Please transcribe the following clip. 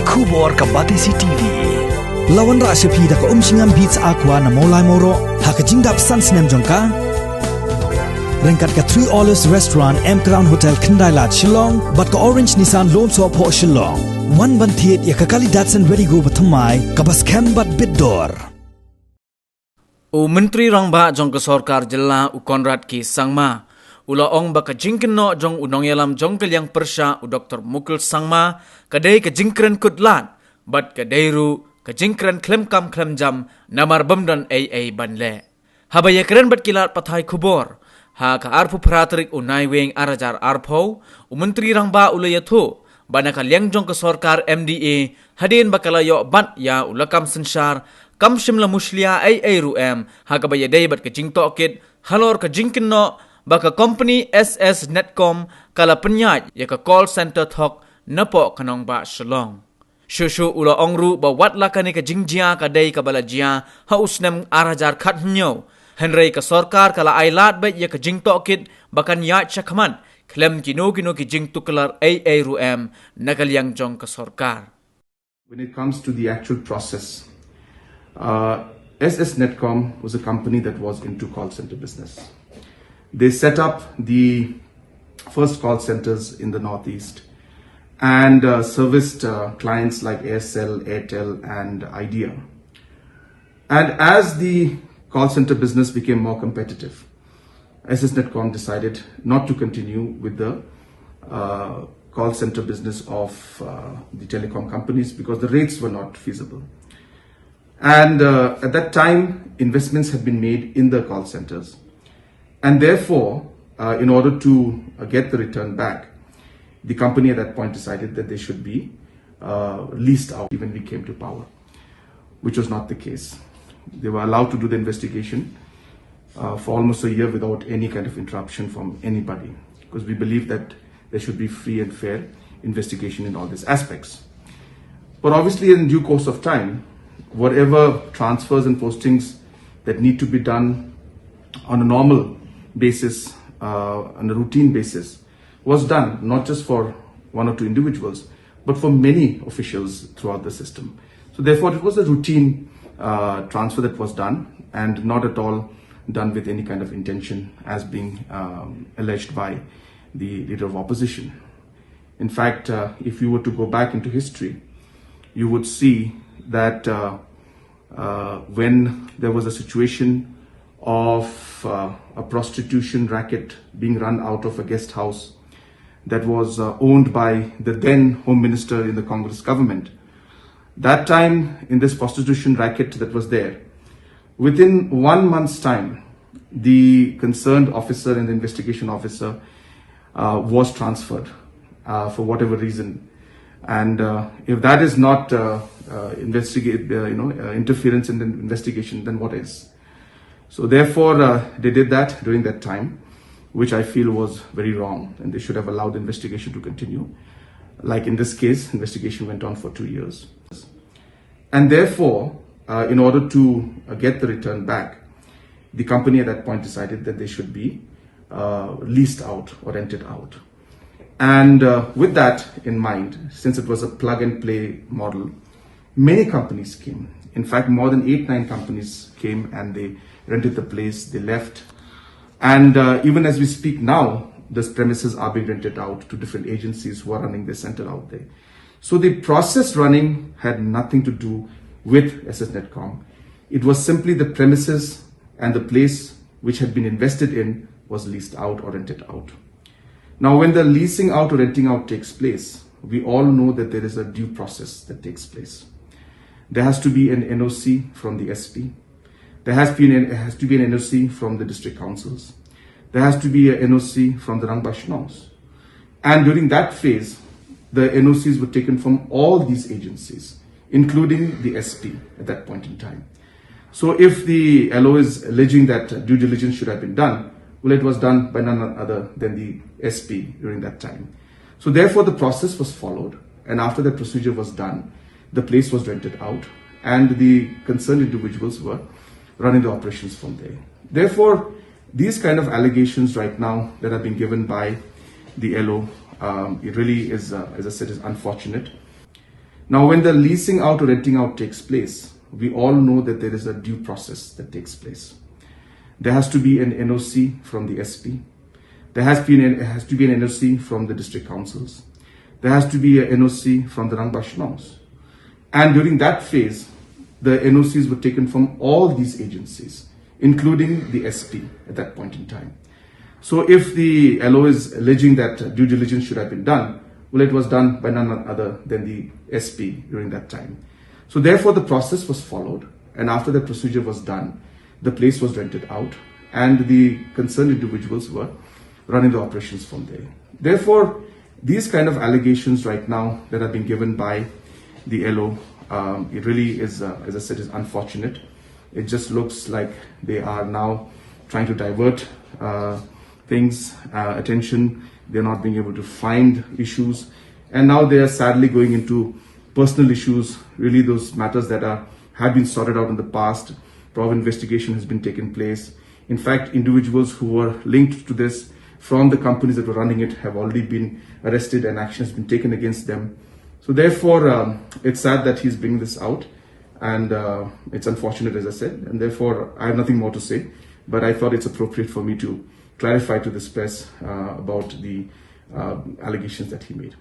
Kubor ka Batisi TV. Lawan rasipi da ka umsingam beats aqua na molai moro haka jingdap sans nem jongka. Rengkat ka 3 Olives Restaurant M Crown Hotel Kendailat Shillong bat ka Orange Nissan Loan So Po Shillong. One bantiet ya ka kali Datsun ready go bathamai ka bas kem bat bidor. U Menteri Rangba Jong ke Sorkar Jela u Conrad ki Sangma. Ula ong baka Jingkynnoh Jong u Nongïalam Jong ke Liang Pyrshah u Dr. Mukul Sangma kadai ke Jingkren Kutlad bat kadai ru ke Jingkren klem kam klem jam namar bamdan AA banle. Habaya keren bat kilat pathai kubor. Ha ka arpu pratrik u naiweng arajar arpo u Menteri Rangba ula yatho bana ka Liang Jong ke Sorkar MDA hadin bakala yo bat ya ulakam sensar kam shimla muslia AA ru ha ka baya dai bat ke Jingto kit halor ka Jingkynnoh baka company SS Netcom kala penyaj ya ka call center thok napo kanong ba shalong. Shushu ula ongru ba wat lakani ka jingjia ka day ka balajia ha usnem arajar khat nyo. Henry ka sorkar kala ailat ba ya ka jingto kit bakan ya chakman klem kino ki jingtuklar AA ru nagalyang jong ka sorkar. When it comes to the actual process, SS Netcom was a company that was into call center business. They set up the first call centers in the Northeast and serviced clients like Aircel, Airtel and Idea. And as the call center business became more competitive, SS Netcom decided not to continue with the call center business of the telecom companies because the rates were not feasible. And at that time, investments had been made in the call centers. And therefore, in order to get the return back, the company at that point decided that they should be leased out even we came to power, which was not the case. They were allowed to do the investigation for almost a year without any kind of interruption from anybody, because we believe that there should be free and fair investigation in all these aspects. But obviously, in due course of time, whatever transfers and postings that need to be done on a normal basis, on a routine basis, was done not just for 1 or 2 individuals, but for many officials throughout the system. So therefore, it was a routine transfer that was done and not at all done with any kind of intention as being alleged by the leader of opposition. In fact, if you were to go back into history, you would see that when there was a situation of a prostitution racket being run out of a guest house that was owned by the then Home Minister in the Congress government. That time, in this prostitution racket that was there, within 1 month's time, the concerned officer and the investigation officer was transferred for whatever reason. And if that is not interference in the investigation, then what is? So therefore, they did that during that time, which I feel was very wrong, and they should have allowed the investigation to continue. Like in this case, investigation went on for 2 years. And therefore, in order to get the return back, the company at that point decided that they should be leased out or rented out. And with that in mind, since it was a plug and play model, many companies came. In fact, more than 8-9 companies came and they rented the place, they left. And even as we speak now, those premises are being rented out to different agencies who are running their center out there. So the process running had nothing to do with SS Netcom. It was simply the premises and the place which had been invested in was leased out or rented out. Now, when the leasing out or renting out takes place, we all know that there is a due process that takes place. There has to be an NOC from the SP. There has to be an NOC from the district councils. There has to be an NOC from the Rangba Shnongs. And during that phase, the NOCs were taken from all these agencies, including the SP at that point in time. So if the LO is alleging that due diligence should have been done, well, it was done by none other than the SP during that time. So therefore, the process was followed. And after that procedure was done, the place was rented out and the concerned individuals were running the operations from there. Therefore, these kind of allegations right now that have been given by the LO, it really is, as I said, is unfortunate. Now, when the leasing out or renting out takes place, we all know that there is a due process that takes place. There has to be an NOC from the SP. There has to be an NOC from the district councils. There has to be an NOC from the Rangbashnongs. And during that phase, the NOCs were taken from all these agencies, including the SP at that point in time. So if the LO is alleging that due diligence should have been done, well, it was done by none other than the SP during that time. So therefore, the process was followed. And after the procedure was done, the place was rented out and the concerned individuals were running the operations from there. Therefore, these kind of allegations right now that have been given by the LO, it really is, as I said, is unfortunate. It just looks like they are now trying to divert things, attention. They're not being able to find issues. And now they are sadly going into personal issues, really those matters that have been sorted out in the past. Proper investigation has been taken place. In fact, individuals who were linked to this from the companies that were running it have already been arrested and action has been taken against them. So therefore, it's sad that he's bringing this out, and it's unfortunate, as I said, and therefore I have nothing more to say, but I thought it's appropriate for me to clarify to this press about the allegations that he made.